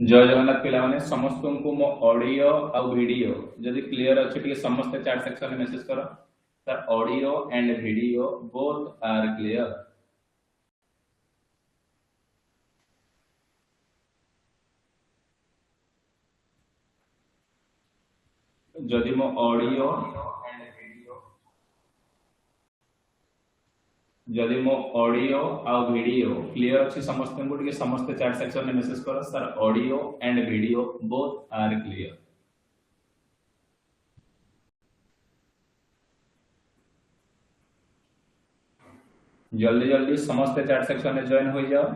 जय जगन्नाथ पिला माने समस्त को मो ऑडियो आ वीडियो जदि क्लियर अछि कि समस्त चैट सेक्शन में मैसेज करो sir audio and video both are clear. जदि मो ऑडियो एंड वीडियो जदि मो ऑडियो आ वीडियो क्लियर अछि समस्त को कि समस्त चैट सेक्शन में मैसेज करो sir audio and video both are clear. जल्दी जल्दी समस्त चैट सेक्शन में जॉइन हो जाओ।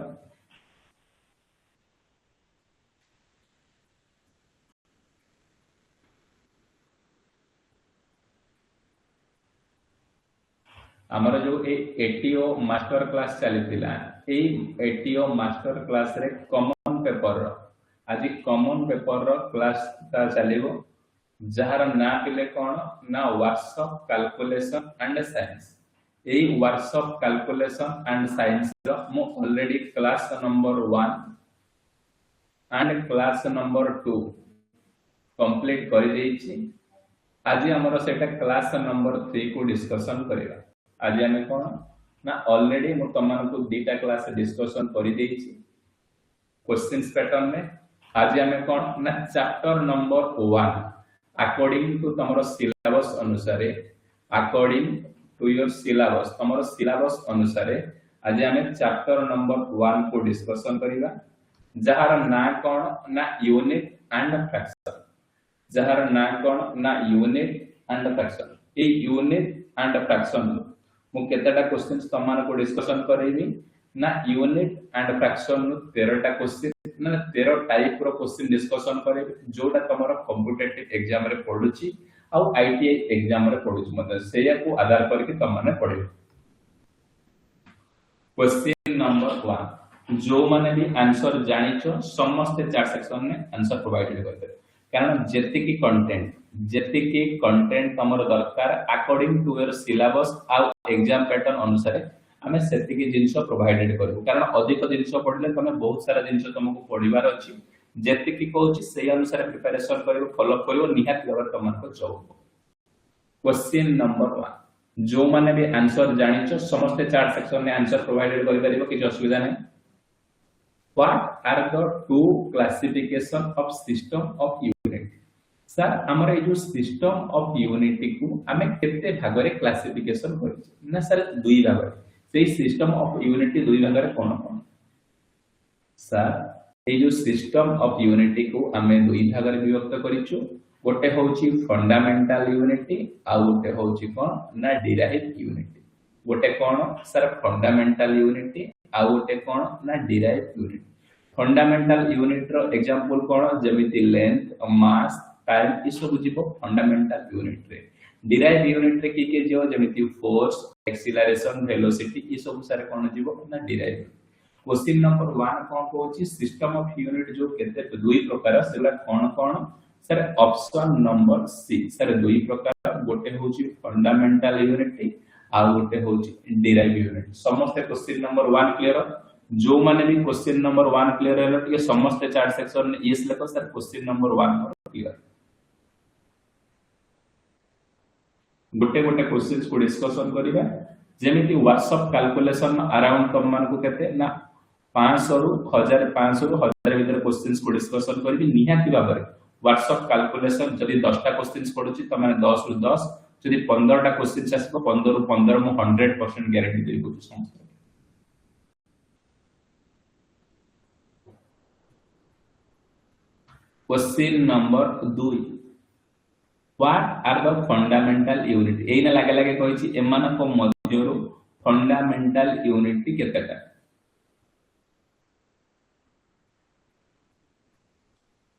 आमर जो एटीओ मास्टर क्लास चलीथिला एटीओ मास्टर क्लास रे कॉमन पेपर आज कॉमन पेपर क्लास चलो जार ना पिले कौन ना वर्कशॉप कैलकुलेशन एंड साइंस यही वर्कशॉप कैलकुलेशन एंड साइंस मु already class number 1 and class number 2 complete कर देछि। आज हमर सेटा क्लास नंबर 3 को डिस्कशन करिया। आज आम कौन ना ऑलरेडी मु तुम को दीटा क्लास डिस्कशन कर देछि क्वेश्चन पैटर्न में। आज आम कौन ना चैप्टर नंबर 1 अकॉर्डिंग टू तुम सिलेबस अनुसार अकॉर्डिंग टू योर सिलेबस तुम सिलेबस अनुसार आज आम चैप्टर नंबर 1 को डिस्कशन करिया जार ना कौन ना यूनिट एंड फ्रैक्शन जार ना कौन ना unit and fraction a unit and fraction मु केतेटा क्वेश्चंस तमान को डिस्कशन करेबी ना यूनिट एंड फ्रैक्शन नु 13 टा क्वेश्चन ना 13 टाइप रो क्वेश्चन डिस्कशन करेबी जोटा तमरो कॉम्पिटिटिव एग्जाम रे पडुची आ आईटीआई एग्जाम रे पडुची मतलब सेया को आधार करके तमाने पढे। क्वेश्चन नंबर 1 जो माने भी आंसर जानिचो समस्त चैट सेक्शन में आंसर प्रोवाइडेड करते कारण जेति की कंटेंट हमर दरकार अकॉर्डिंग टू योर सिलेबस आ एग्जाम पैटर्न अनुसार हमें सेति की जिंस प्रोवाइडेड करबो कारण अधिक जिंस पढले तमे बहुत सारा जिंस तुमको पढिबार अछि जेति की कहूची से अनुसार प्रिपरेशन करिवो फॉलो करिवो निहात लेवल तुमको चौबो। क्वेश्चन नंबर 1 जो माने भी आंसर जानिचो समस्त चार्ट सेक्शन में आंसर प्रोवाइडेड करि परिबो कि असुविधा नै। What are the two classification of system of unit sir हमर ए जो सिस्टम ऑफ यूनिटी को हमें केते भाग रे क्लासिफिकेशन करिछ ना सर दुई भाग रे सेही सिस्टम ऑफ यूनिटी दुई भाग रे कोन कोन सर ए जो सिस्टम ऑफ यूनिटी को हमें दुई भाग रे विभक्त करिछु गोटे होची फंडामेंटल यूनिटी आ गोटे होची कोन ना डिराइव यूनिटी गोटे कोन सर फंडामेंटल यूनिटी आ गोटे कोन ना डिराइव यूनिटी। फंडामेंटल यूनिट रो एग्जांपल कोन जेमिति लेंथ मास टाइम ई सब जीवो फंडामेंटल यूनिट रे। डिराइव यूनिट रे के जीवो जेमिति फोर्स एक्सीलरेशन वेलोसिटी ई सब सारे कोन जीवो ना डिराइव। क्वेश्चन नंबर 1 कोन कहूची सिस्टम ऑफ यूनिट जो केते दुई प्रकार सेला कोन कोन sir option number c sir दुई प्रकार गोटे होची फंडामेंटल यूनिट आ गोटे होची डिराइव यूनिट। समस्त क्वेश्चन नंबर 1 क्लियर जो माने भी क्वेश्चन नंबर 1 क्लियर है कि समस्त चार्ट सेक्शन में यस लिखो सर क्वेश्चन नंबर 1 क्लियर। गोटे गोटे क्वेश्चंस को डिस्कशन करिबा जेमिति व्हाट्सएप कैलकुलेशन अराउंड तम मान को केते ना 500 रु 1500 रु 1000 भीतर क्वेश्चंस को डिस्कशन करबी निहाती भाबरे। व्हाट्सएप कैलकुलेशन जदी 10 टा क्वेश्चंस पडुची तमाने 10 रु 10 जदी 15 टा क्वेश्चंस आसबो 15 रु 15 मु 100% गारंटी देबो समस्त। Question number 2 what are the fundamental unit एना लागे लागे कहिछि एमान को मध्यरु फंडामेंटल यूनिट केतेटा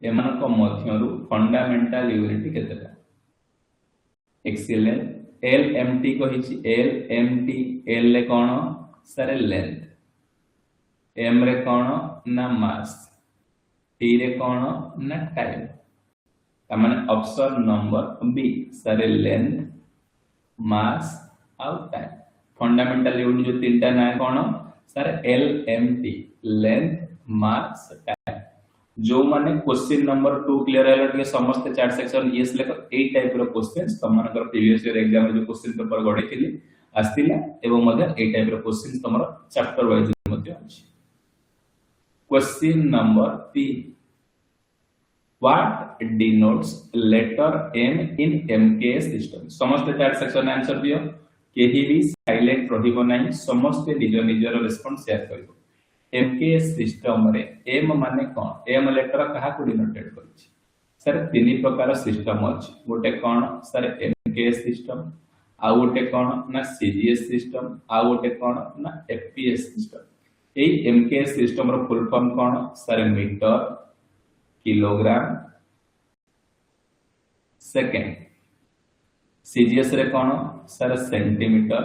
एमान को मध्यरु फंडामेंटल यूनिट केतेटा एक्सीलेंट एलएमटी कहिछि एलएमटी एल ले कोन सर लेंथ एम रे कोन ना मास टी रे कोन ना टाइम तमाने option number b sir length mass आउ टाइम। फंडामेंटल यूनिट जो तीनटा ना कोन sir LMT length mass time. जो माने क्वेश्चन नंबर 2 क्लियर हैला टिके समस्त चार्ट सेक्शन यस लेख ए टाइप रो क्वेश्चंस तमनकर प्रीवियस ईयर एग्जाम जो क्वेश्चन पेपर गढैथिली आस्तिला एवं मध्य ए टाइप रो क्वेश्चन तमर चैप्टर वाइज मध्य अछि। Question number 3 what denotes letter M in MKS system समस्त चार्ट सेक्शन आंसर दियो केही भी साइलेंट रहिबो नाही समस्त निज निजर रिस्पांस शेयर करिवो। एमकेएस सिस्टम रे एम माने कोन एम लेटर कहा को डिनोटेड करछि सर तीन प्रकार सिस्टम अछि गोटे कोन सर एमकेएस सिस्टम आ गोटे कोन ना सीजीएस सिस्टम आ गोटे कोन ना एफपीएस सिस्टम। एई एमकेएस सिस्टम रो फुल फॉर्म कोन sir metre kilogram second. CGS रे कोन sir centimetre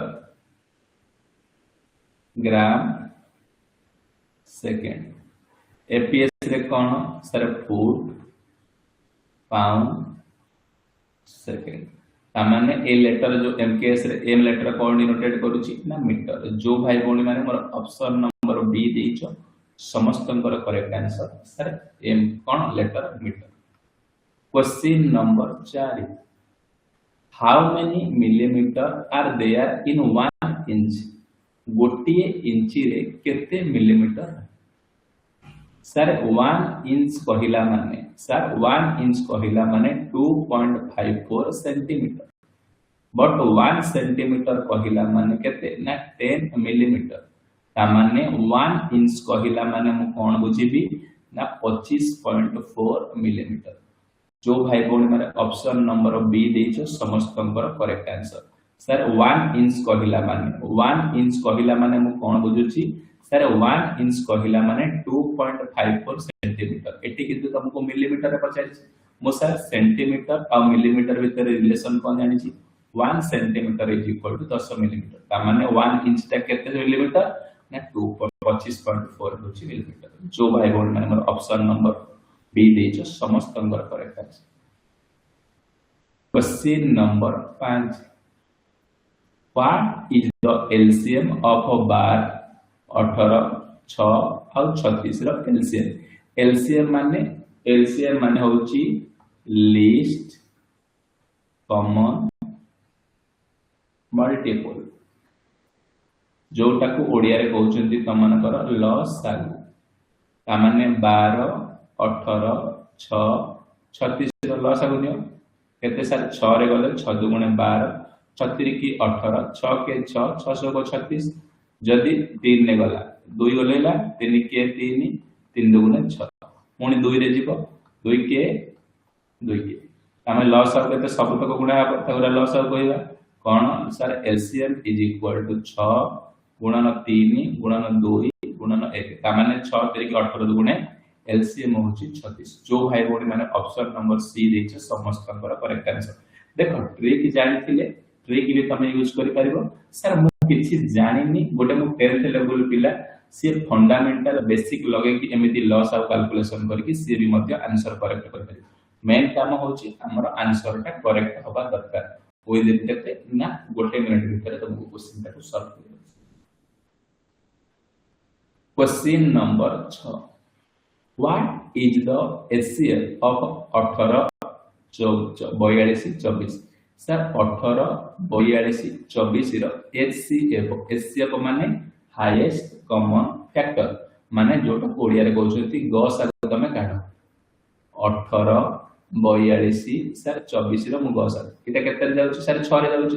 gram second. FPS रे कोन सर फुट पाउंड सेकेंड। तामाने ए लेटर जो एमकेएस रे एम लेटर कोन डिनोटेड करूची ना मीटर। जो भाई भौणी माने मोर ऑप्शन नंबर बी देइछो समस्तंकर करेक्ट आंसर सर एम कोन letter metre. Question number 4 how many millimetre are there in 1 inch गोटिए इंची रे केते मिलीमीटर सर 1 इंच कहिला माने सर 1 इंच कहिला माने 2.54 सेंटीमीटर बट 1 सेंटीमीटर कहिला माने केते ना 10 मिलीमीटर ता माने 1 इंच कहिला माने मु कोन बुझिबी ना 25.4 मिलीमीटर। जो भाई भौणी माने ऑप्शन नंबर बी देइछो समस्तंकर करेक्ट आंसर सर 1 इंच कहिला माने मु कोन बुझुची सर 1 इंच कहिला माने 2.54 सेंटीमीटर। एटी किंतु तुमको मिलीमीटर रे पचाइछ मु सर सेंटीमीटर और मिलीमीटर भीतर रिलेशन कोन जानि छी 1 centimetre is equal to 10 millimetre ता माने 1 इंच ता केते मिलीमीटर ना 25.4 होची मिलीमीटर। जो भाई बोल माने मोर ऑप्शन नंबर बी देइछ समस्त अंगर correct answer. Question number 5 what is the LCM of अ बार 18 6 और 36 रो एलसीएम माने होची लिस्ट कॉमन मल्टीपल जोटा को ओडिया रे कहउचंती तमनकर लसागु ता माने 12 18 6 36 रो लसागु नियो केते सार 6 रे गले 6 दुगुणे 12 36 की 18 6 के 6 600 को 36 जदि 3 ने गला 2 गलेला 3 के 3 3 दुगुणे 6 पुणी 2 रे जीवो 2 के तामे लॉस ऑफ केते सब तक गुणा तगरा लॉस ऑफ कहबा कोन sir LCM is equal to 6 गुणन 3 गुणन 2 गुणन 1 ता माने 6 3 के 18 दुगुणे एलसीएम होची 36। जो भाई बोडी माने ऑप्शन नंबर सी देछ समस्तंकर करेक्ट आंसर। देखो ट्रिक जानिथिले ट्रिक भी तमे यूज करि परिबो सर मु किछि जानिनी गोटे मु 10th लेवल पिला से फंडामेंटल बेसिक लगे कि एमिति लॉस ऑफ कैलकुलेशन करके सी भी मध्य आंसर करेक्ट कर परिबो। मेन काम होची हमर आंसर टा करेक्ट होबा दरकार विद इन केते ना गोटे मिनिट भीतर तुमको क्वेश्चन टा सॉल्व करियो। Question number 6 what is the HCF of 18 42 24 sir 18 42 24 रो एचसीएफ माने हाईएस्ट कॉमन फैक्टर माने जोटा ओडिया रे कहउछथि गसा तमे काढो 18 42 सर 24 रो मु गसा एटा केते रे जाउछ सर 6 रे जाउछ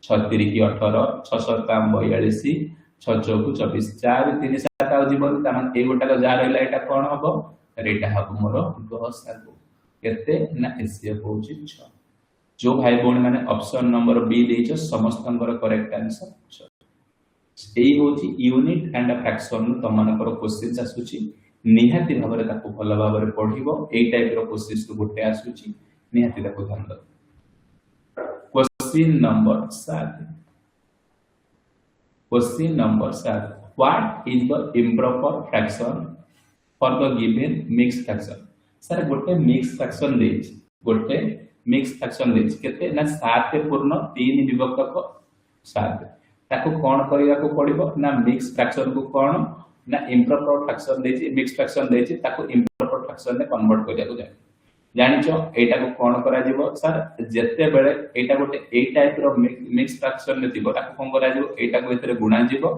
36 की 18 6 7 42 6 चौक 24 4 3 7 आ जीवन ता माने ए गोटा जा रहला एटा कोन हबो रेटा हबो मोर गसा केते ना एचसीएफ होची 6। जो भाई बोन माने ऑप्शन नंबर बी देइछ समस्तंकर करेक्ट आंसर एई होची यूनिट एंड फ्रैक्शन तमनकर क्वेश्चंस आसुची निहाती भाबरे ताको भल भाबरे पढिबो एई टाइप रो क्वेश्चंस तो गोटे आसुची निहाती ताको ध्यान दो। Question number 7 what is the improper fraction for the given mix fraction sir गोटे मिक्स फ्रैक्शन देइछ केते ना 7 पूर्ण 3 विभक्त 7 ताको कोन करिया को पड़िबो ना मिक्स फ्रैक्शन को कोन ना इम्प्रॉपर फ्रैक्शन देछि मिक्स फ्रैक्शन देछि ताको इम्प्रॉपर फ्रैक्शन ने कन्वर्ट करिया को जाय जानिचो एटा को कोन करा जिवो सर जत्ते बेले एटा गोटे ए टाइप रो मिक्स फ्रैक्शन ने दिबो ताको कोन करा जिवो एटा को एतरे गुणा जिवो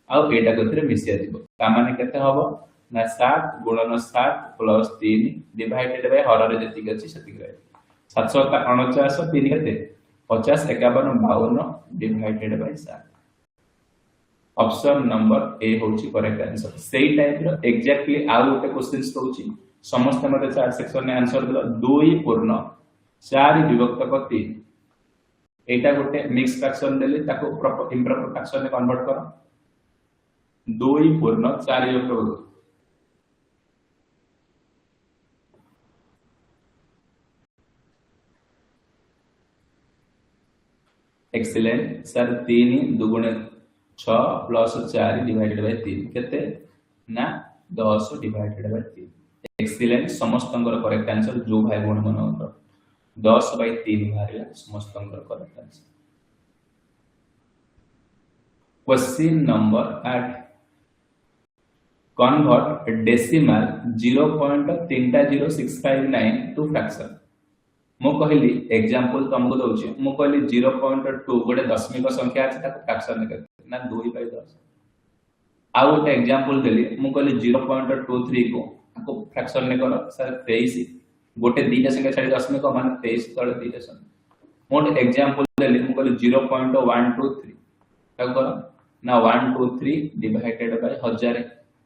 आ एटा को एतरे मिसिया जिवो ता माने केते हबो ना 7 गुणन 7 प्लस 3 डिवाइडेड बाय हर रे जति गछि सति गय 749 3 केते 50 51 52 डिवाइडेड बाय 7 ऑप्शन नंबर ए होची करेक्ट आंसर सेही टाइप रो एग्जैक्टली आ गोटे क्वेश्चंस होची समस्त मते 4 सेक्शन ने आंसर दिलो 2 पूर्ण 4 विभक्त को 3 एटा गोटे मिक्स फ्रैक्शन देले ताको प्रॉपर इम्प्रॉपर फ्रैक्शन में कन्वर्ट करो 2 पूर्ण 4 विभक्त को एक्सीलेंट सर 3 दुगुणे 6 प्लस 4 डिवाइडेड बाय 3 केते ना 10 डिवाइडेड बाय 3 एक्सीलेंट समस्तंगर करेक्ट आंसर जो भाई बहन मन 10 बाय 3 बाहरला समस्तंगर correct answer question number 8 convert decimal 0.30659 to fraction मो कहली एग्जांपल तुमको दउची मो कहली 0.2 गोटे दशमिक संख्या अछि ताको फ्रैक्शन करते ना 2 बाय 10 आ गोटे एग्जांपल देली मो कहली 0.23 को फ्रैक्शन ने करो सर 23 गोटे दीटा संख्या छाडी दशमिक माने 23 तळे दीटा संख्या मोट एग्जांपल देली मो कहली 0.123 ताको करो ना 123 डिवाइडेड बाय 1000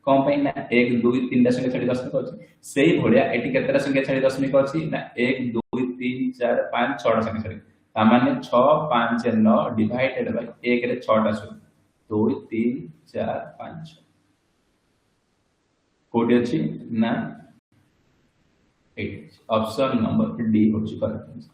कौन पाई ना 1 2 3 संख्या छाडी दशमिक अछि सेही भलिया एटी केतरा संख्या छाडी दशमिक अछि ना 1 2 3 4 5 6 संख्या छाडी ता माने 6 5 9 डिवाइडेड बाय 1 रे 6 टा सुन 2 3 4 5 कोडी अछि ना 8 ऑप्शन नंबर डी होची करेक्ट आंसर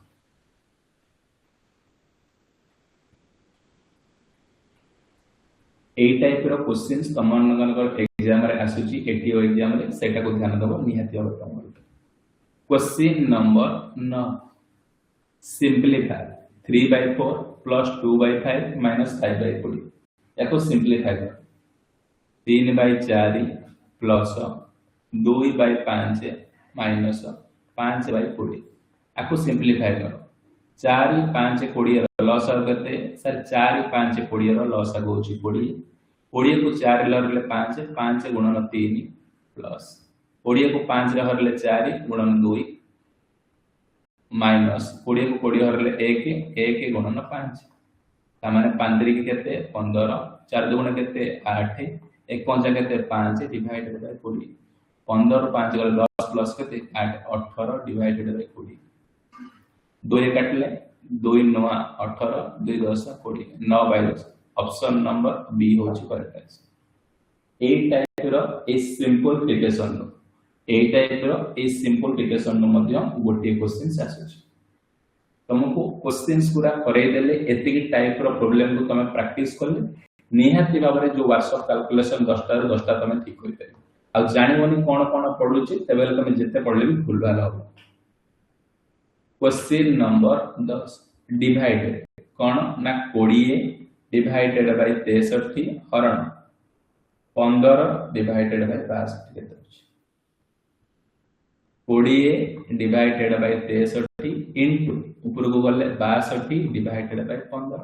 ए टाइप रो क्वेश्चंस कमन नगर एग्जाम रे आसुची एटीओ एग्जाम रे सेटा को ध्यान दबो निहाती हो तमर question number 9 simplify 3/4 plus 2/5 minus 5/40 याको सिंपलीफाई कर 3/4 प्लस 2/5 माइनस 5/40 याको सिंपलीफाई कर 4 5 20 लॉस आ करते सर 4 5 20 रो लॉस आ होची 20 20 को 4 लरले 5 5 गुणन 3 प्लस 20 को 5 हरले 4 गुणन 2 माइनस 20 को 20 हरले 1 1 गुणन 5 ता माने 5 3 केते 15 4 गुणन केते 8 1 5 केते 5 डिवाइडेड बाय 20 15 5 गले 10 प्लस केते 8 18 डिवाइडेड बाय 20 2 काटले 2 9 18 2 10 20 9/10 ऑप्शन नंबर बी होची करेक्ट आंसर ए टाइप रो ए सिंपलीफिकेशन रो ए टाइप रो ए सिंपलीफिकेशन रो मध्य गोटे क्वेश्चन आसुची तुमको क्वेश्चंस पूरा करे देले एति टाइप रो प्रॉब्लम को तुम प्रैक्टिस करले निहाती भाबरे जो वार्षिक कैलकुलेशन 10 टा 10 टा तुम ठीक होई पारे आ जानिबोनी कोन कोन पढुची तबेले तुम जते पढले भी भूल भाल हो क्वेश्चन नंबर 10 डिवाइडेड कोन ना 20 डिवाइडेड बाय 63 हरण 15 डिवाइडेड बाय 62 केते अछि 20 डिवाइडेड बाय 63 इनटू ऊपर को गले 62 डिवाइडेड बाय 15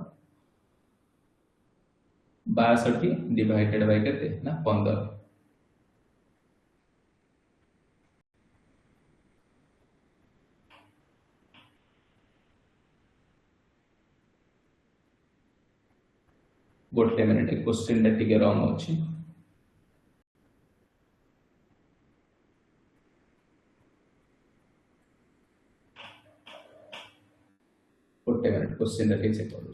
62 डिवाइडेड बाय केते ना 15 गोटे मिनिट क्वेश्चन टा टिके रंग अछि गोटे मिनिट क्वेश्चन टा चेक करू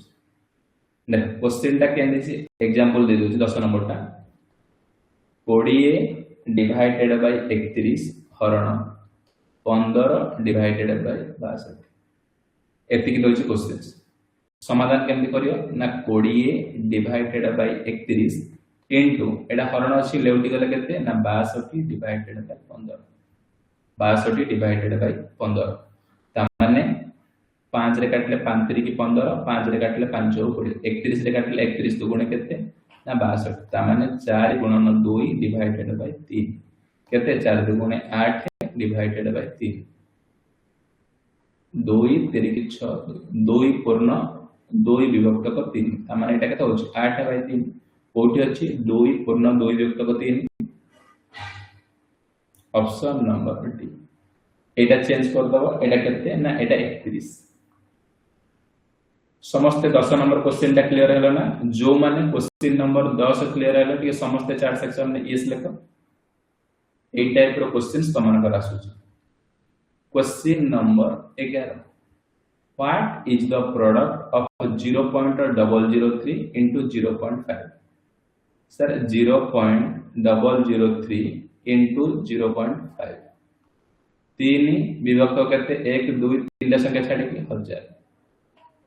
देख क्वेश्चन टा केन दिस एग्जांपल दे दोछि 10 नंबर टा 20 डिवाइडेड बाय 31 हरण 15 डिवाइडेड बाय 62 एति कि दोछि क्वेश्चन समाधान केमति करियो ना 20 डिवाइडेड बाय 31 इनटू एडा हरण अछि लेउटी गले केते ना 62 डिवाइडेड बाय 15 62 डिवाइडेड बाय 15 ता माने 5 रे काटले 5 3 की 15 5 रे काटले 5 20 31 रे काटले 31 दुगुणे केते ना 62 तामाने 4 गुणन 2 डिवाइडेड बाय 3 केते 4 दुगुणे 8 डिवाइडेड बाय 3 2 3 की 6 2 पूर्ण 2 विभक्त को 3 तामाने एटा केते होची 8 बाय 3 कोठी अछि 2 पूर्ण 2 विभक्त को 3 ऑप्शन नंबर डी एटा चेंज कर दबो एटा केते ना एटा 31 समस्त 10 नंबर क्वेश्चन टा क्लियर हैलो ना जो माने क्वेश्चन नंबर 10 क्लियर हैलो कि समस्त चार सेक्शन में यस लेख ए टाइप रो क्वेश्चंस तमन कर आसु question number 11 what is the product of 0.003 into 0.5 sir 0.003 into 0.5 तीन विभक्त केते 1 2 3 संख्या छाडी के 1000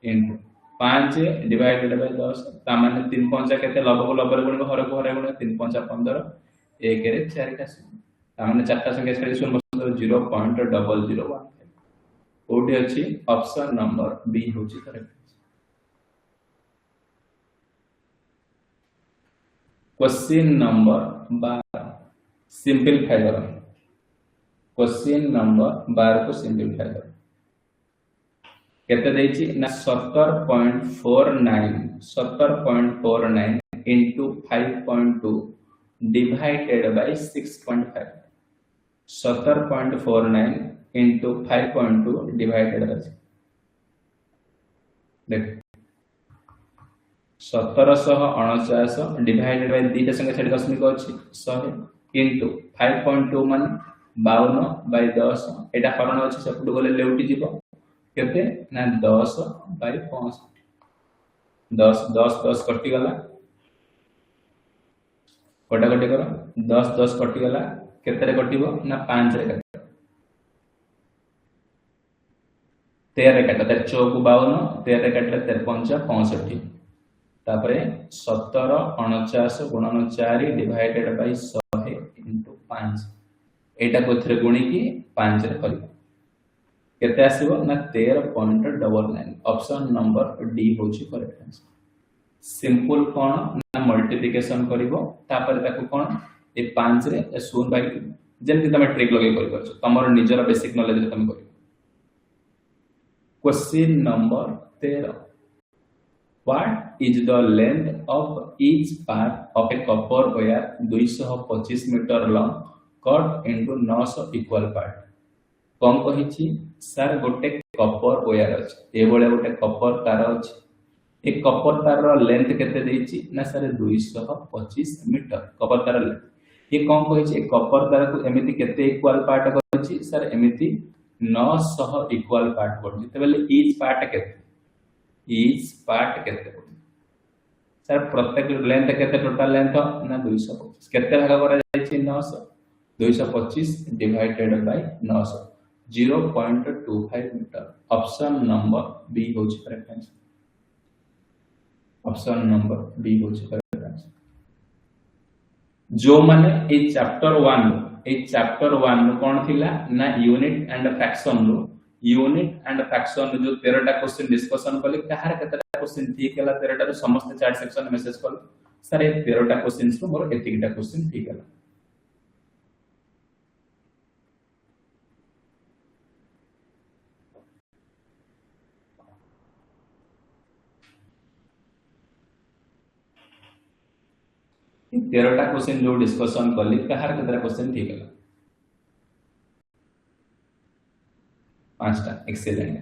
into 5 डिवाइडेड बाय 10 ता माने 3 5 केते लबको लबर गुण हर को हर गुण 3 5 15 1 रे 4 का शून्य ता माने चारटा संख्या छाडी शून्य बस 0.001 ओडी अछि ऑप्शन नंबर बी होची करेक्ट क्वेश्चन नंबर 12 सिंपलीफाई करो क्वेश्चन नंबर 12 को सिंपलीफाई करो केते देछि ना 70.49 into 5.2 divided by 6.5 70.49 into 5.2 divided by देख 1749 डिवाइडेड बाय दीटा संख्या छाडी दशमिक अछि 100 into 5.2 मान 52 बाय 10 एटा हरण अछि सेपटु गले लेउटी जीवो केते ना 10 बाय 65 10 10 10 कटि गला कोटा कटि करो 10 10 कटि गला केते रे कटिबो ना 5 रे कटि 13 रे कटा 4 52 13 रे कटले 53 65 तापरे 17 49 गुणन 4 डिवाइडेड बाय 100 into 5 एटा कोथरे गुणी की 5 रे करिबो केते आसीबो ना 13.99 ऑप्शन नंबर डी होची करेक्ट आंसर सिंपल कोन ना मल्टीप्लिकेशन करिवो तापर ताको कोन ए 5 रे 0 बाय जेंति तमे ट्रिक लगे करि परछो तमरो निजर बेसिक नॉलेज रे तमे करिवो question number 13 what is the length of each part of a copper wire 225 metre long cut into 900 equal part कौन कहिछि सर गोटे कॉपर वायर अछि ए बोले गोटे कॉपर तार अछि एक कॉपर तार रो लेंथ केते देछि ना सर 225 मीटर कॉपर तार लेंथ ये कौन कहिछि एक कॉपर तार को एमिति केते इक्वल पार्ट कहिछि सर एमिति 900 इक्वल पार्ट पड़छि तबेले ईच पार्ट केते सर प्रत्येक लेंथ केते टोटल लेंथ ना 225 केते भाग करा जायछि 900 225 divided by 900 0.25 metre option number B होची correct answer option number B होची करेक्ट आंसर जो माने ए चैप्टर 1 कोन थिला ना यूनिट एंड फ्रैक्शन रो यूनिट एंड फ्रैक्शन जो 13 टा क्वेश्चन डिस्कशन कले कहार केतरा क्वेश्चन ठीक हैला 13 टा समस्त चार्ट सेक्शन मेसेज कर सर ए 13 टा क्वेश्चंस रो मोर एतिकटा क्वेश्चन ठीक हैला तेरहटा क्वेश्चन जो डिस्कशन कली कहार केतरा क्वेश्चन ठीक है 5टा एक्सीलेंट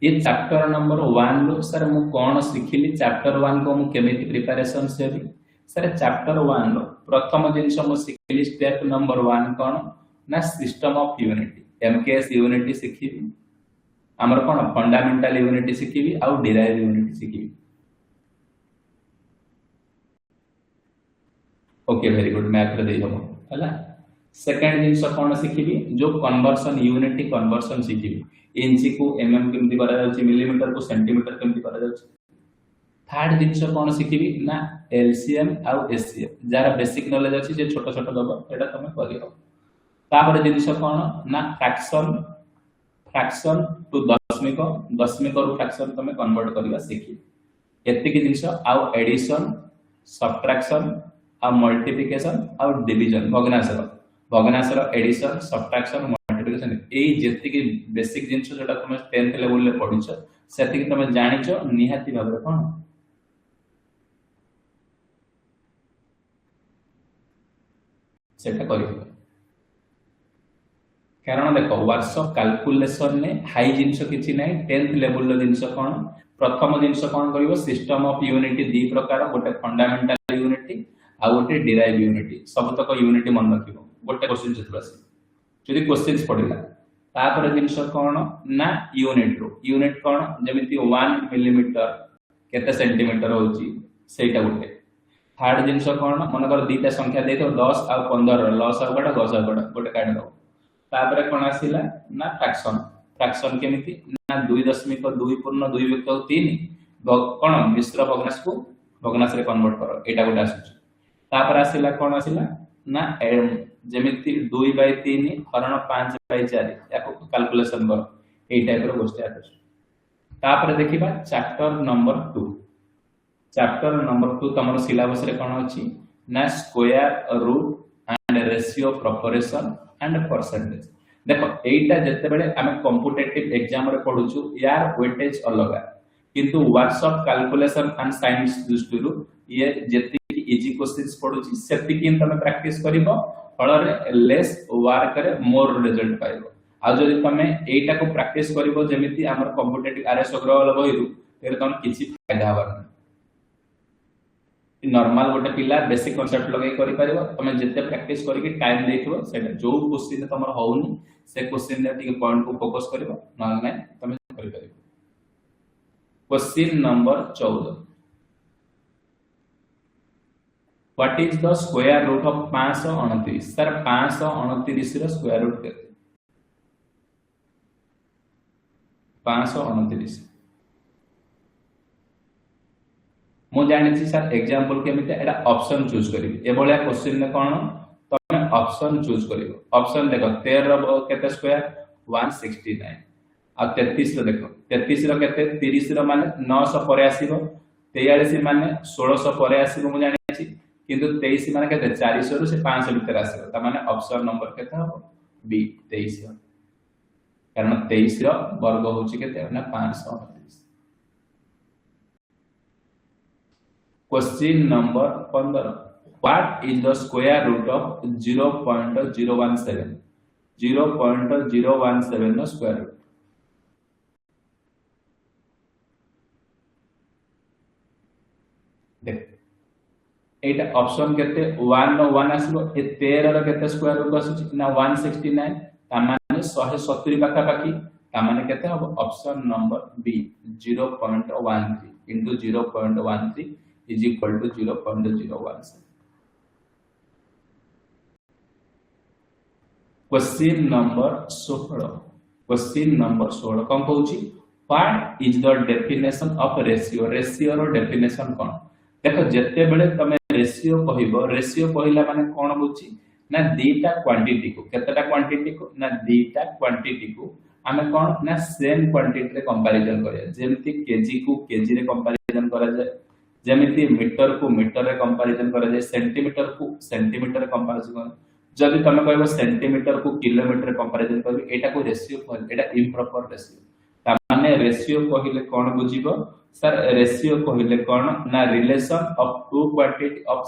ये चैप्टर नंबर 1 लो सर मु कोन सिखिली चैप्टर 1 को मु केमिति प्रिपरेशन सेबी सर चैप्टर 1 लो प्रथम जिंस मु सिखिली स्टेप नंबर 1 कोन ना system of unity MKS unity सिखिबी हमर कोन फंडामेंटल यूनिटी सिखिबी आ डिराइव यूनिटी सिखिबी ओके वेरी गुड मैथ रे देई होबो हला सेकंड जिंस कोन सिखिबी जो कन्वर्शन यूनिटी कन्वर्शन सिखिबी इंची को एमएम केमति करा जाउची मिलीमीटर को सेंटीमीटर केमति करा जाउची थर्ड जिंस कोन सिखिबी ना एलसीएम आ एससीएम जारा बेसिक नॉलेज अछि जे छोट छोट दबो एटा तमे करियो तापर जिंस कोन ना फ्रैक्शन टू दशमिक रो फ्रैक्शन तमे कन्वर्ट करबा सिखी एतिक जिंस आ एडिशन सब्ट्रैक्शन आ मल्टीप्लिकेशन आ डिवीजन भग्नांशर एडिशन सब्ट्रैक्शन मल्टीप्लिकेशन ए जेतिक बेसिक जिंस जोटा तुम 10th लेवल ले पढिछ सेतिक तुम जानिछ निहाती भाबरे कोन सेटा करियो कारण देखो वर्कशॉप कैलकुलेशन ने हाई जिंस किछि नै 10th लेवल लो जिंस कोन प्रथम जिंस कोन करिवो सिस्टम ऑफ यूनिटी दी प्रकार गोटे फंडामेंटल यूनिटी आ गोटे डिराइव यूनिटी सब तक यूनिटी मन रखिबो गोटे क्वेश्चन जतबासी जदि क्वेश्चंस पडिला तापर जिंस कोन ना यूनिट कोन जेमिति 1 मिलीमीटर केते सेंटीमीटर होची सेटा गोटे थर्ड जिंस कोन मनकर दीटा संख्या देतो 10 आ 15 लॉस आ गोटे गस आ गोटे काढ दो तापर कोन आसीला ना फ्रैक्शन केमिति ना 2.2 पूर्ण 2 विभक्त 3 कोन मिश्र भग्नांश को भग्नांश रे कन्वर्ट करो एटा गोटे आसुची तापर आसीला कोन आसीला ना जेमिति 2/3 हरण 5/4 याको कैलकुलेशन करो ए टाइप रो गोष्टी आसुची तापर देखिबा चैप्टर नंबर 2 तमरो सिलेबस रे कोन अछि ना square root and ratio proportion and percentage देखो एटा जते बेले हमें कॉम्पिटिटिव एग्जाम रे पढुछु यार वेटेज अलगा किंतु वर्कशॉप कैलकुलेशन एंड साइंस दृष्टिरु ये जति इजी क्वेश्चंस पढुछि सेति कि तमे प्रैक्टिस करिवो फल रे लेस वर्क रे मोर रिजल्ट पाइबो आ जदि तमे एटा को प्रैक्टिस करिवो जेमिति हमर कॉम्पिटिटिव आरएस अग्रवाल बहिरु तेरे तम किछि फायदा हबर नॉर्मल गोटे पिला बेसिक कांसेप्ट लगे करि परिबो तमे जते प्रैक्टिस करिके टाइम देथिबो सेटा जो क्वेश्चन तमर होउनी से क्वेश्चन ने टिके पॉइंट को फोकस करिवो न नै तमे करि परिबो question number 14 what is the square root of 529 sir 529 रो स्क्वायर रूट केते 529 मु जानि छी सर एग्जांपल केमिते एटा ऑप्शन चूज करिवि ए भलिया क्वेश्चन ने कोन तमे ऑप्शन चूज करिवो ऑप्शन देखो 13 रो केते स्क्वायर 169 आ 33 रो देखो 33 रो केते 30 रो माने 900 परे आसीबो 43 माने 1600 परे आसीबो मु जानि छी किंतु 23 माने केते 400 रो से 500 भीतर आसीबो त माने ऑप्शन नंबर केते हो बी 23 कारण 23 रो वर्ग होची केते ना 529 Question number 15. What is the square root of 0.017? 0.017 no square root. देख एटा ऑप्शन केते 1 नो 1 आसीबो ए 13 रो केते स्क्वायर रूट आसी ना 169 ता माने 170 पाखा पाखी ता माने केते हो option number B 0.13 into 0.13 is equal to 0.017. Question number 16. Question number 16 कौन कहूची what is the definition of ratio ratio row definition कौन देखो जत्ते बेले तमे रेशियो कहिबो रेशियो कहिला माने कोन बुची ना दीटा क्वांटिटी को केतेटा क्वांटिटी को ना दीटा क्वांटिटी को हमें कोन ना सेम क्वांटिटी रे कंपैरिजन करिया जेमति केजी को केजी रे कंपैरिजन करा जाय जेमिति मीटर को मीटर रे कंपैरिजन करा जाय सेंटीमीटर को सेंटीमीटर रे कंपैरिजन करा जदि तमे कहबो सेंटीमीटर को किलोमीटर रे कंपैरिजन करबी एटा को रेशियो कहल एटा इम्प्रॉपर रेशियो ता माने रेशियो कहिले कोन बुझिबो सर रेशियो कहिले कोन ना relation of two quantity of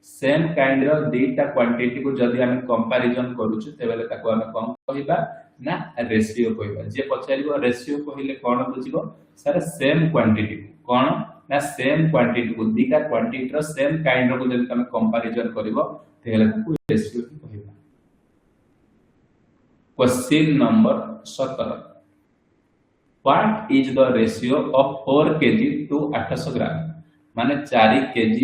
same kind रो दीटा क्वांटिटी को जदि हम कंपैरिजन करूछु तेबेले ताको हम कोन कहिबा ना रेशियो कहिबा जे पछारिबो रेशियो कहिले कोन बुझिबो सर सेम क्वांटिटी कोन ना सेम क्वांटिटी को दीटा क्वांटिटी रो सेम काइंड रो जदि हम कंपैरिजन करबो तेबेले ताको रेशियो कहिबा question number 17 What is the ratio of 4 kg to 800 ग्राम माने 4 kg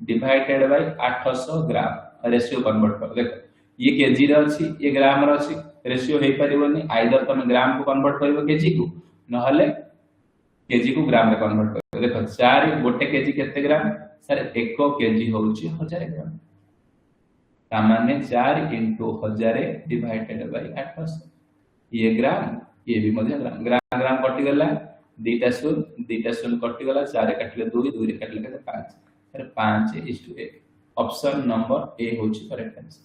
divided by 800 gram ratio convert कर देखो ये केजी रे अछि ये ग्राम रे अछि रेशियो हे परिबोनी आइदर तुम ग्राम को कन्वर्ट करिवो केजी को न हले केजी को ग्राम रे कन्वर्ट कर देखो 4 गोटे केजी केते ग्राम सर 1 केजी होउची 1000 ग्राम ता माने 4 1000 डिवाइडेड बाय 800 ये ग्राम ये भी मध्य ग्राम ग्राम ग्राम कटि गला दीटा शून्य कटि गला 4 काटले 2 2 रे काटले 5 अरे 5:1 ऑप्शन नंबर ए होची करेक्ट आंसर।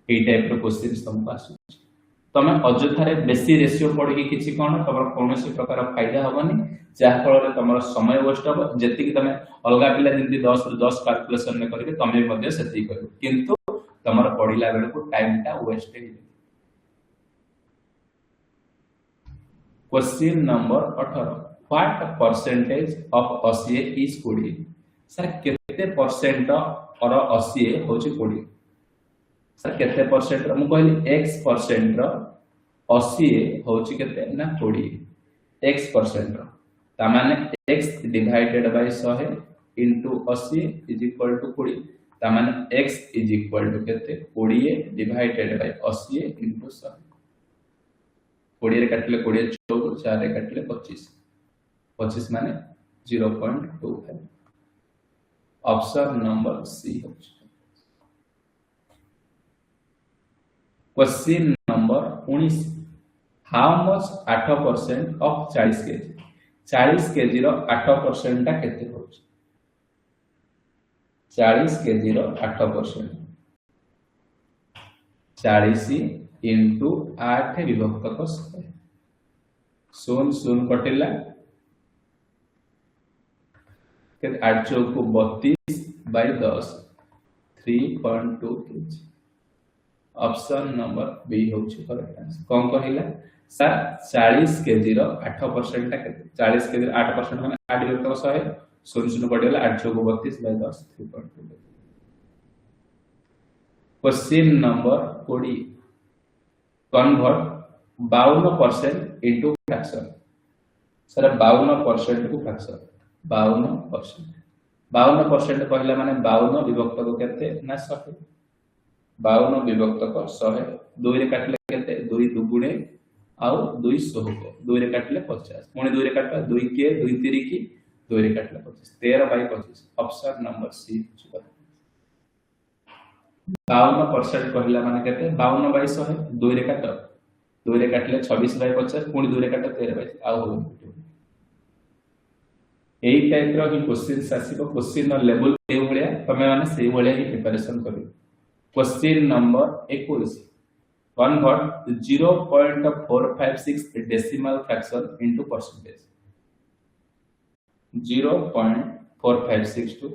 ए टाइप रो क्वेश्चन तुमको आसु तमे अजथारे बेसी रेशियो पढ़ी किछि कोन तमर कोनोसी प्रकार फायदा होबनी जा फल तमर समय वेस्ट हो जेति कि तमे अलगा पिला जेंति 10 रु 10 कैलकुलेशन में करके तमे मध्ये सेति करू किंतु तमर पढ़िला बेल को टाइम टा वेस्ट हे। Question number 18 what percentage of 80 is 20 sir केते परसेंट और 80 होची 20 सर केते परसेंट मु कहली x परसेंट रो 80 होची केते ना 20 x परसेंट रो ता माने x divided by 100 into 80 is equal to 20 ता माने x इज इक्वल टू केते 20 डिवाइडेड बाय 80 इनटू 100 20 रे काटले 20 14 4 रे काटले 25 25 माने 0.25 ऑप्शन नंबर सी होची। Question number 19 how much 8% of 40 KG 40 KG रो 8% टा केते होची 40 केजी रो 8% 40 इंटू 8 विभक्त को 100 शून्य शून्य कटिला के 8 चौक 32 bye 10 3.2 KG option number B होची करेक्ट आंसर। कोन कहिला सर 40 केजी रो 8% टा केते 40 केजी रो 8% माने 8 विभक्त को 100 शून्य शून्य कटिला 8 चौक 32 bye 10 3.2 question number 20 convert 52% into fraction sir 52% को फ्रैक्शन 52% कहला माने 52 विभक्त को केते ना 100 52 विभक्त को 100 2 रे काटले केते 2 दुगुणे आउ 2 100 को 2 रे काटले 50 पुणी 2 रे काटला 2 के 2 3 की 2 रे काटले 25 13 बाय 25 ऑप्शन नंबर सी 52% कहला माने केते 52 बाय 100 2 रे काट 2 रे काटले 26 बाय 50 पुणी 2 रे काट 13 बाय आउ हो एई टाइप रो ही क्वेश्चन आसीबो क्वेश्चन नो लेवल ए भलिया तमे माने सेई भलिया ही प्रिपरेशन करियो। Question number 21 convert 0.456 decimal fraction into percentage 0.456 to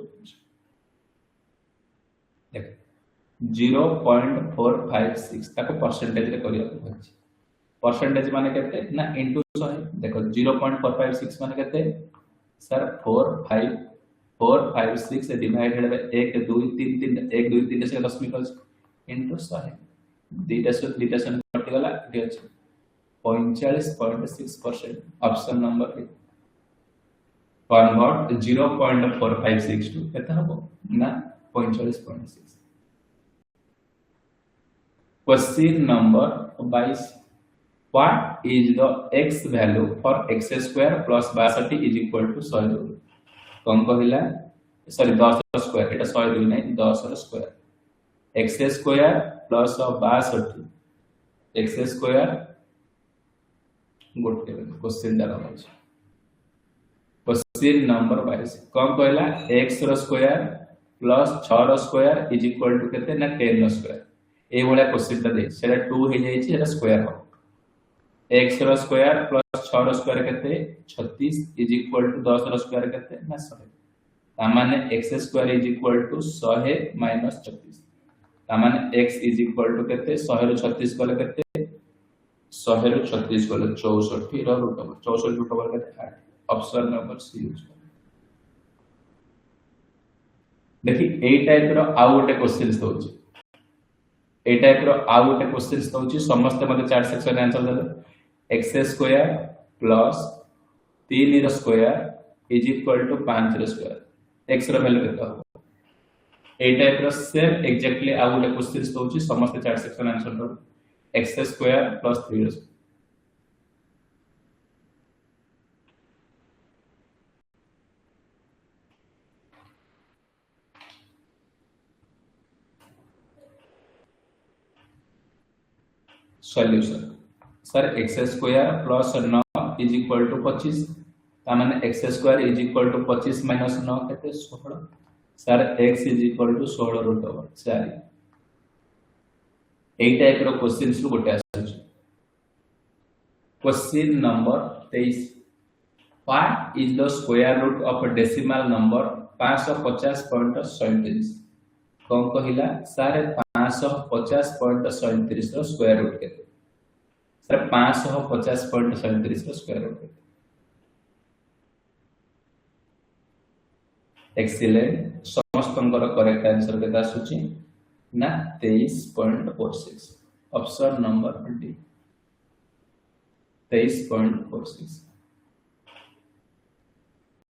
0.456 ताको परसेंटेज रे करिया होछि परसेंटेज माने केते ना इनटू 100 देखो 0.456 माने केते सर 456 डिवाइडेड बाय 1 2 3 3 1 2 3 से दशमिक इनटू 100 दीटा से कट गला एटी अछि 45.6% option number A convert 0.456 to केते हबो ना 45.6। Question number 22 what is the x value for x square plus 62 is equal to 100 कौन कहला सॉरी 10 स्क्वायर एटा 100 दुई नै 10 रो square x square plus 62 x square गोटे क्वेश्चन डाला अछि क्वेश्चन नंबर 22 कौन कहला x रो स्क्वायर प्लस 6 रो स्क्वायर इज इक्वल टू केते ना 10 रो स्क्वायर ए वाला क्वेश्चन ता दे सेटा 2 हे जाई छी एटा स्क्वायर हो x रो स्क्वायर प्लस 6 रो स्क्वायर केते 36 इज इक्वल टू 10 रो स्क्वायर केते ना 100 ता माने x square is equal to 100 minus 36 ता माने x इज इक्वल टू केते 100 रो 36 कोले केते 100 रो 36 कोले 64 रो रूट ओवर 64 रूट ओवर केते 8 ऑप्शन नंबर सी यूज देखि ए टाइप रो आ गोटे क्वेश्चन होची ए टाइप रो आ गोटे क्वेश्चन होची समस्त मते चार्ट सेक्शन आंसर दे x स्क्वायर प्लस 3 रो स्क्वायर इज इक्वल टू 5 रो स्क्वायर x रो वैल्यू केते हो ए टाइप रो सेम एग्जैक्टली आ गोटे क्वेश्चन होची समस्त चार्ट सेक्शन आंसर दो x स्क्वायर प्लस 3 रो solution sir x square plus 9 is equal to 25 तामाने x square is equal to 25 minus 9 केते 16 sir x is equal to 16 root over 4 एई टाइप रो क्वेश्चंस रो गोटे आसु question number 23 what is the square root of decimal number 550.37 कौन कहिला sir 550.37 रो स्क्वायर रूट केते सर 550.37 रो स्क्वायर रूट केते एक्सीलेंट समस्तंकर करेक्ट आंसर केता आसुची ना 23.46 ऑप्शन नंबर डी 23.46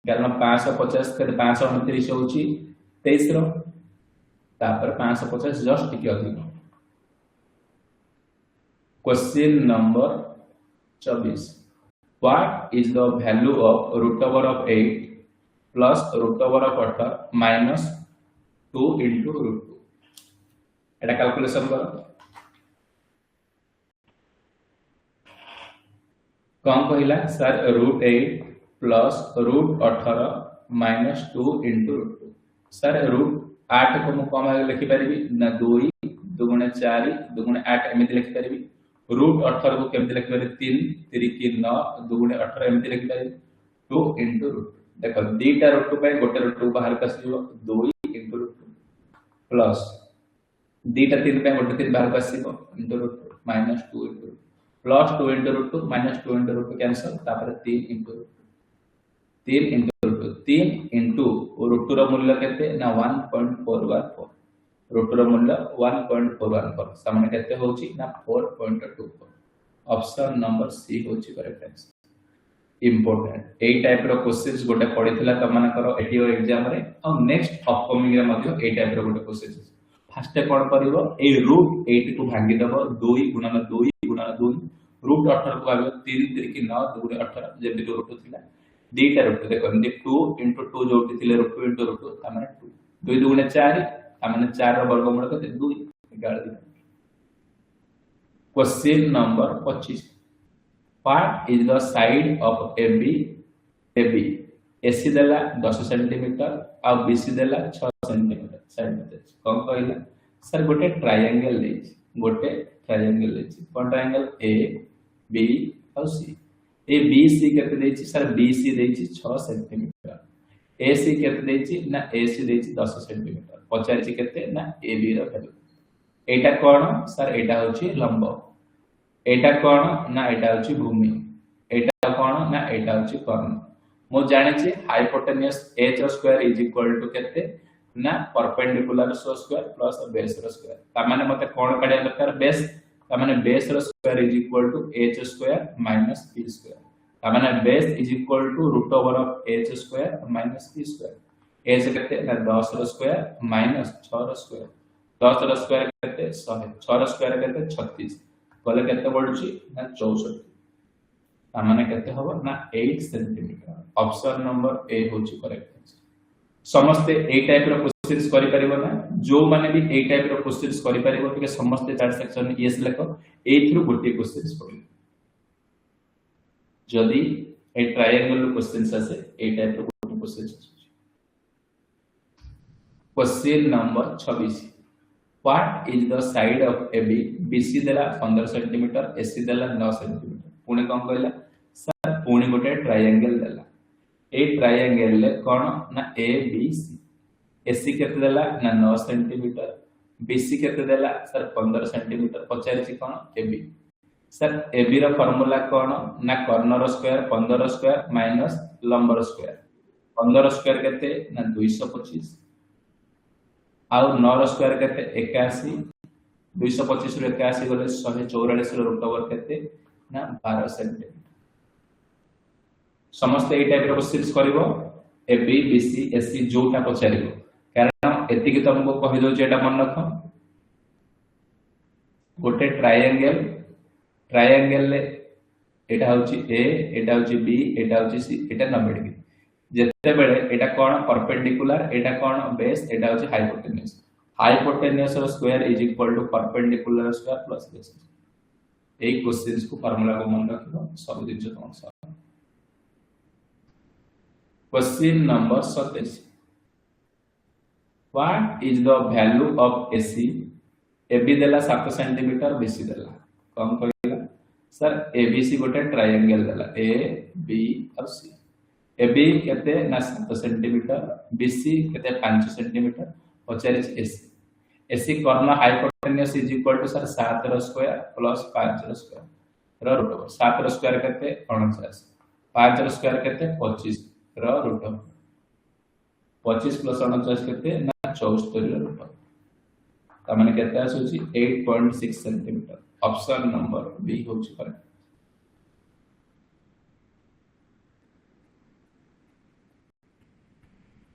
कारण 550 के 529 होची 23 रो तापर 550 जस्ट टिके अधिक question number 24 what is the value of root over of 8 plus root over of 18 minus 2 into root 2 एटा कैलकुलेशन करो कौन कहिला sir root 8 plus root 18 minus 2 into root 2 sir root 8 को मु कम लिखि परिबी ना 2 2 4 2 8 एमिति लिखि परिबी रूट 18 को केमति लिखि परिबी 3 3 की 9 2 18 एमिति लिखि परिबी 2 into रूट देखो दीटा रूट 2 पे गोटे रूट 2 बाहर कसिबो 2 into रूट 2 प्लस दीटा 3 पे गोटे 3 बाहर कसिबो into root 2 minus 2 into root plus 2 into root 2 minus 2 into root 2 cancel तापर 3 into root 3 into root 2 3 into root 2 रो मूल्य केते ना 1.414 रूट 2 रो मूल्य 1.414 सामने केते होची ना 4.24 ऑप्शन नंबर सी होची करेक्ट आंसर इम्पोर्टेंट ए टाइप रो क्वेश्चंस गोटे पढिथिला त मानकर एटीओ एग्जाम रे और नेक्स्ट अपकमिंग रे मध्ये ए टाइप रो गोटे क्वेश्चंस फर्स्ट कोन करिवो ए रूट 8 को भांगी दबो 2 गुणन 2 गुणन 2 रूट 18 को भागो 3 3 की 9 2 18 जेबि रूट थिला दीटा रूट देखो 2 into 2 जोटी थिले रूट 2 into रूट त माने 2 2 गुणे 4 त माने 4 रो वर्गमूल कते 2 11 question number 25 What is the side of AB? AB AC देला 10 सेंटीमीटर और BC देला 6 सेंटीमीटर साइड में कौन कहला सर गोटे ट्रायंगल लेछि कोन ट्रायंगल A B और C ए BC केते देछि सर BC देछि 6 सेंटीमीटर AC केते देछि ना AC देछि 10 सेंटीमीटर पचारछि केते ना AB रो वैल्यू एटा कोन सर एटा होछि लंब एटा कोन ना एटा होची भूमि एटा कोन ना एटा होची कर्ण मो जाने छी hypotenuse h square is equal to केते ना परपेंडिकुलर सो स्क्वायर प्लस बेस रो स्क्वायर ता माने मते कोन काढिया दरकार बेस ता माने बेस रो square is equal to h square minus p square ता माने base is equal to root over of h square minus p square h केते ना 10 रो स्क्वायर माइनस 6 रो स्क्वायर 10 रो स्क्वायर केते 100 6 रो स्क्वायर केते 36 बोले केते पडुची ना 64 तामाने केते होबो ना 8 सेंटीमीटर ऑप्शन नंबर ए होची करेक्ट आंसर समस्त ए टाइप रो क्वेश्चंस करि परिबो ना जो माने भी ए टाइप रो क्वेश्चंस करि परिबो कि समस्त चार सेक्शन यस लेखो ए थ्रू गोटे क्वेश्चंस पढि जदी ए ट्रायंगल क्वेश्चंस आसे ए टाइप रो गोटे questions question number 26 What is the side of AB? BC देला 15 सेंटीमीटर AC देला 9 सेंटीमीटर पुणे कोन कहला सर पुणे गोटे ट्रायंगल देला ए ट्रायंगल ले कोन ना ABC AC केते देला ना 9 सेंटीमीटर BC केते देला सर 15 सेंटीमीटर पचारिछि कोन AB सर AB रो फार्मूला कोन ना कर्ण रो स्क्वायर 15 स्क्वायर माइनस लंब रो स्क्वायर 15 स्क्वायर केते ना 225 आउ 9 रो स्क्वायर केते 81 225 रो 81 गले 144 रो रूट ओवर केते ना 12 सेंटीमीटर समस्त ए टाइप रो क्वेश्चंस करिवो AB BC AC जोटा पचारिवो कारण एति कि तुमको कहि दो जेटा मन रखो गोटे ट्रायंगल ले एटा होची A एटा होची B एटा होची C एटा 90 डिग्री जेते बेले एटा कोन परपेंडिकुलर एटा कोन बेस एटा होची हाइपोटेन्यूस रो square is equal to perpendicular square plus base ए क्वेश्चंस को फार्मूला को मन रखिबो सब दिन जो तुम question number 27 what is the value of AC AB देला 7 सेंटीमीटर बीसी देला कौन कहला सर एबीसी गोटे ट्रायंगल देला ए बी और सी एबी केते ना 7 सेंटीमीटर बीसी केते 5 सेंटीमीटर पचारि एसी एसी कर्ण hypotenuse is equal to sir 7 रो स्क्वायर प्लस 5 रो स्क्वायर रो रूट 7 रो स्क्वायर केते 49 5 रो स्क्वायर केते 25 रो रूट 25 प्लस 49 केते ना 74 रो रूट ता माने केते आसुची 8.6 सेंटीमीटर ऑप्शन नंबर बी होची करेक्ट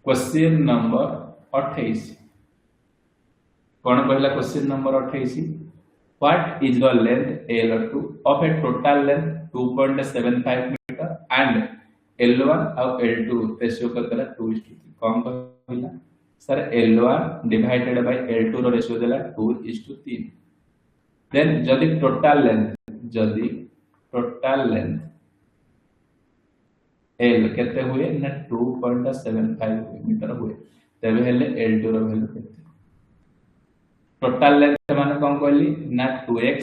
क्वेश्चन नंबर 28 कौन कहला question number 28 what is the length L2 of a total length 2.75 metre and L1 और L2 रेशियो करला 2:3 कौन कहला sir L1 divided by L2 रो रेशियो देला 2:3 देन जदी टोटल लेंथ L केते हुए ना 2.75 मीटर हुए तबे हेले L2 रो वैल्यू केते टोटल लेंथ माने कोन कहली ना 2x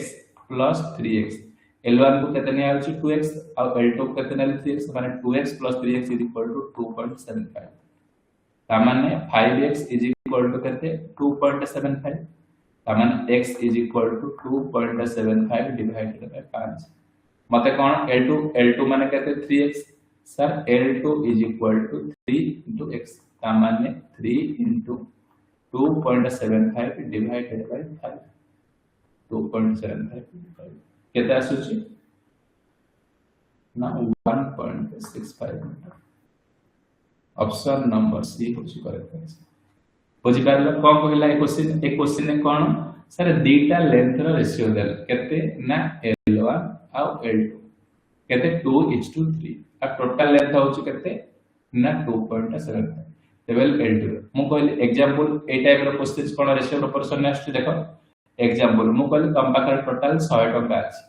प्लस 3x L1 को केते निया होची 2x और L2 को केते निया 3x माने 2x plus 3x is equal to 2.75 ता माने 5x इज इक्वल टू केते 2.75 ता माने x is equal to 2.75 divided by 5 मते कोन L2 माने केते 3x sir L2 is equal to 3 into x ता माने 3 into 2.75 divided by 5 2.75 केते आसुची ना 1.65 मीटर ऑप्शन नंबर सी होची करेक्ट आंसर बुझी पारलो कोन कहला ए क्वेश्चन ने कोन सर दीटा लेंथ रो रेशियो देल केते ना L1 और L2 केते 2:3 आ टोटल लेंथ होची केते ना 2.75 लेवल L2 मु कहली एग्जांपल ए टाइप रो क्वेश्चन कोन रेशियो प्रोपोर्शन नेक्स्ट देखो एग्जांपल मु कहली कम पाकर टोटल 100 टका अछि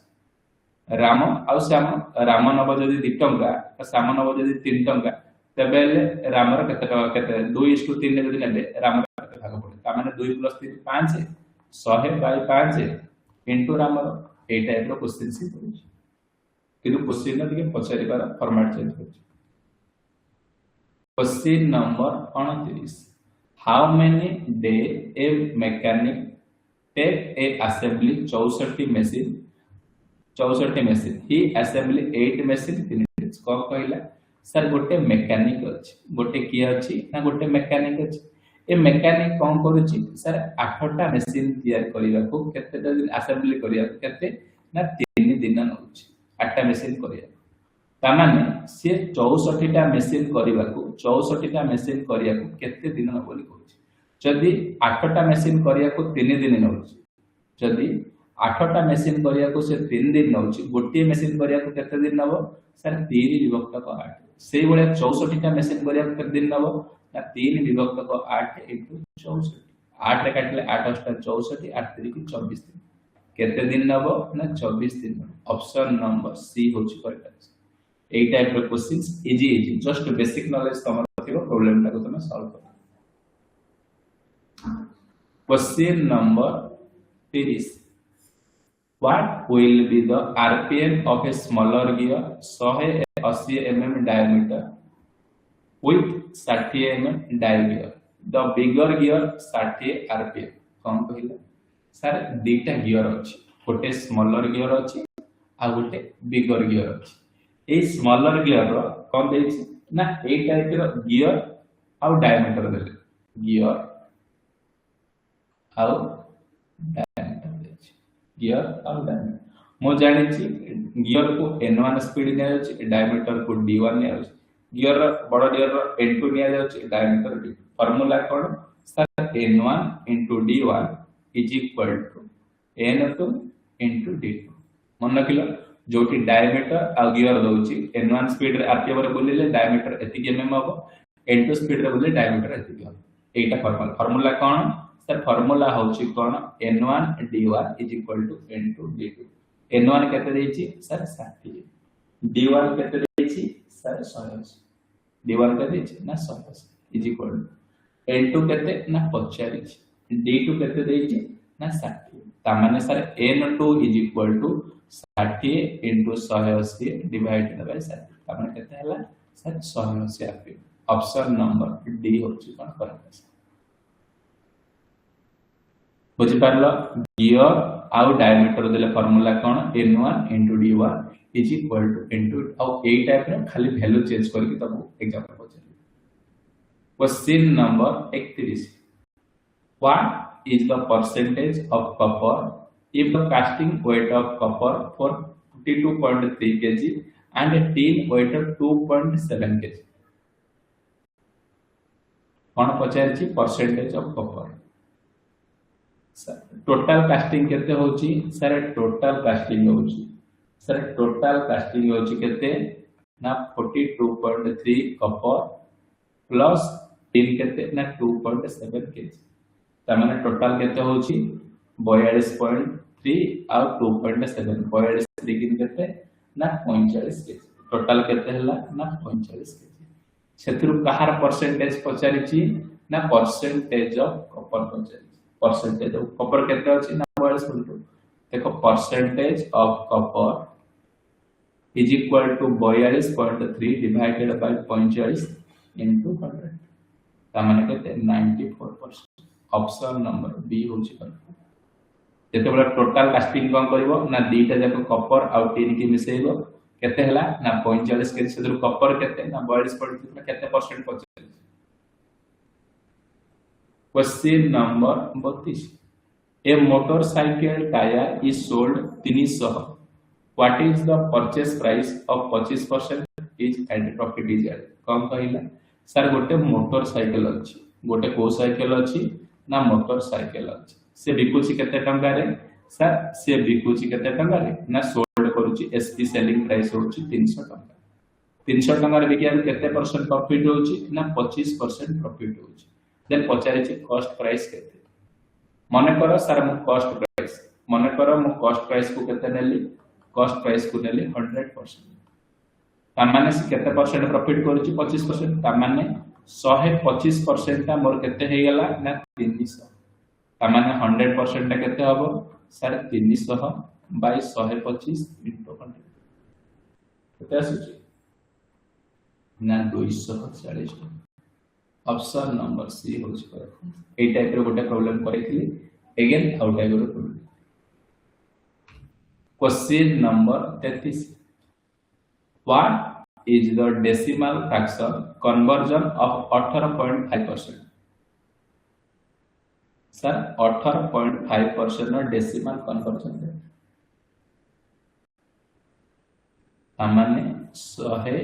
राम और श्याम राम नब जदी 2 टका तो श्याम नब जदी 3 टका तबे रामर केते टका केते 2:3 ने जदी नेबे रामर केते भाग पड़े ता माने 2 + 3 5 100/5 इनटू रामर ए टाइप रो क्वेश्चन सी करूची किंतु क्वेश्चन ना के पछारी बार फॉर्मेट चेंज करूची question number 29 how many day a mechanic take a assembly 64 machine he assembly 8 machine in days को कहला सर गोटे मैकेनिक अछि गोटे की अछि ना गोटे मैकेनिक अछि ए मैकेनिक कोन करूची सर 8टा मशीन तैयार करिया को केते दिन असेंबली करिया केते ना 3 दिन नउची 8टा मशीन करिया ता माने से 64टा मशीन करिया को केते दिन बोली कहूची जदी 8टा मशीन करिया को 3 दिन नउची जदी 8टा मशीन करिया को से 3 दिन नउची गोटे मशीन करिया को केते दिन नबो सर 3 विभक्त को 8 सेही बळे 64टा मशीन करिया को केते दिन नबो ना 3 विभक्त को 8 * 64 8 रे काटले 8 * 64 8 3 की 24 दिन केते दिन नबो ना 24 दिन ऑप्शन नंबर सी होची करेक्ट ए टाइप रो questions easy just basic knowledge तमर थिबो प्रॉब्लम टाको तमे सॉल्व कर question number 30 what will be the rpm of a smaller gear 180 mm diameter with 60 mm diameter the bigger gear 60 rpm कोन कहला sir दीटा gear अछि गोटे स्मॉलर गियर अछि आ गोटे बिगर गियर अछि ए स्मॉलर गियर रो कोन देछि ना ए टाइप रो गियर आ diameter देले gear आ diameter देछि गियर आ डायमीटर मो जानि छी गियर को n1 स्पीड ने अछि डायमीटर को d1 ने अछि गियर रो बड़ गियर रो n2 ने अछि diameter d formula cone sir n1 * d1 is equal to n2 into d2 मन रखिलो जोटी डायमीटर आ गियर दोची n1 स्पीड रे rpm रे बोलिले डायमीटर एति mm हो n2 स्पीड रे बोलिले डायमीटर एति हो एटा फार्मूला कोन सर फार्मूला होची कोन n1 d1 is equal to n2 d2 n1 केते देछि सर 60 d1 केते देछि सर 180 d1 केते ना 180 इज इक्वल टू n2 केते ना 45 d2 केते देछि ना 60 ता माने sir n2 is equal to 60 into 180 divided by 60 ता माने केते हला sir 180 rpm option number D होछि कोन करेक्ट बुझि पारलो गियर आउ डायमीटर देले फार्मूला कोन n1 into d1 is equal to n2 आउ ए टाइप रे खाली वैल्यू चेंज करके तब एग्जांपल पछे question number 31 what is the percentage of copper if the casting weight of copper for 52.3 kg and a tin weight of 2.7 kg कोन पचारछि percentage of copper total casting केते होची sir total casting होची sir total casting होची केते ना 42.3 copper plus tin केते ना 2.7 kg ता माने टोटल केते होची 42.3 आ 2.7 42 किन केते ना 45 kg टोटल केते हला ना 45 kg सेथुरु कहार परसेंटेज पचारिछि ना परसेंटेज ऑफ कॉपर पचारिछि परसेंटेज ऑफ कॉपर केते अछि ना 42 देखो percentage of copper is equal to 42.3 divided by 45 into 100 ता माने केते 94% ऑप्शन नंबर बी होछि करेक्ट जेते बला टोटल कास्टिंग कोन करबो ना दीटा जाको कॉपर आ टिन की मिसेइबो केते हला ना 45 के सेदुर कॉपर केते ना 42.3 केते परसेंट पचारिछि question number 32 a motorcycle tyre is sold 300 what is the purchase price of 25% is add profit is add कौन कहिला सर गोटे मोटरसाइकिल अछि गोटे को साइकिल अछि ना मोटरसाइकिल अछि से बिकुची केते टंका रे सर से बिकुची केते टंका रे ना सोल्ड करूची एसपी सेलिंग प्राइस होची 300 टंका 300 टंका रे बिकिया केते परसेंट प्रॉफिट होची ना 25% प्रॉफिट होची देन पचारे कॉस्ट प्राइस केते मने करो सर मु कॉस्ट प्राइस मने करो मु कॉस्ट प्राइस को केते नेली कॉस्ट प्राइस को नेली 100% ता माने से केते परसेंट प्रॉफिट करूची 25% ता माने 125% ता मोर केते हे गेला ना 300 ता माने 100% ता केते हबो सर 300 बाय 125 into 100 केते आसी ना 240 ऑप्शन नंबर सी होछि करेक्ट ए टाइप रो गोटे प्रॉब्लम करितली अगेन आउट टाइप रो problem question number 33 what is the decimal fraction conversion of 18.5% sir 18.5% नो डेसिमल कन्वर्जन है सामान्य 100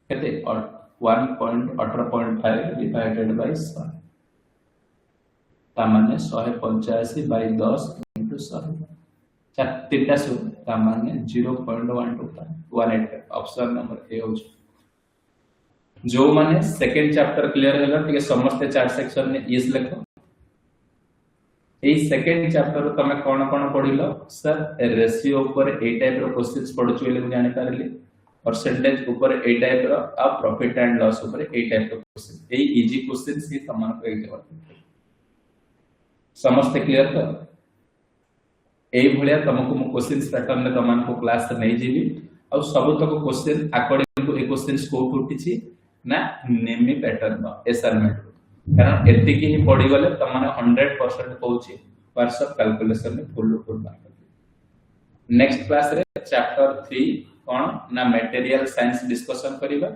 केते 1.18.5 divided by 100 तामाने 185 by 10 into 100 चार तीनटा सु तामाने 0.125 ऑप्शन नंबर ए होछ जो माने सेकंड चैप्टर क्लियर हैला ठीक समस्त चार सेक्शन में इस लिखो ए सेकंड चैप्टर तमे कोन कोन पढिलो सर रेशियो ऊपर ए टाइप रो क्वेश्चंस पढुछु एले मु जानि पारली परसेंटेज ऊपर ए टाइप रो आ प्रॉफिट एंड लॉस ऊपर ए टाइप रो क्वेश्चन ए इजी क्वेश्चन सी समान को एग्जाम समस्त क्लियर तो ए भलिया तुमको मु क्वेश्चंस पैटर्न में तमान को क्लास नै जीवी आ सब तक क्वेश्चन अकॉर्डिंग टू ए क्वेश्चन स्कोप उठिछि ना नेमी पैटर्न असाइनमेंट कारण एति की ही पढी गले तमाने 100% पहुची व्हाट्सएप कैलकुलेशन में फुल मार्क नेक्स्ट क्लास रे चैप्टर 3 कोन ना मटेरियल साइंस डिस्कशन करिबा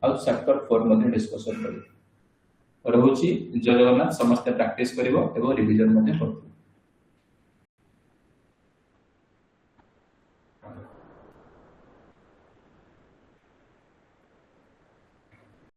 आ चैप्टर 4 मध्ये डिस्कशन करिबा रहउची जय जगन्नाथ समस्त प्रैक्टिस करिवो एवं रिवीजन मध्ये करबो।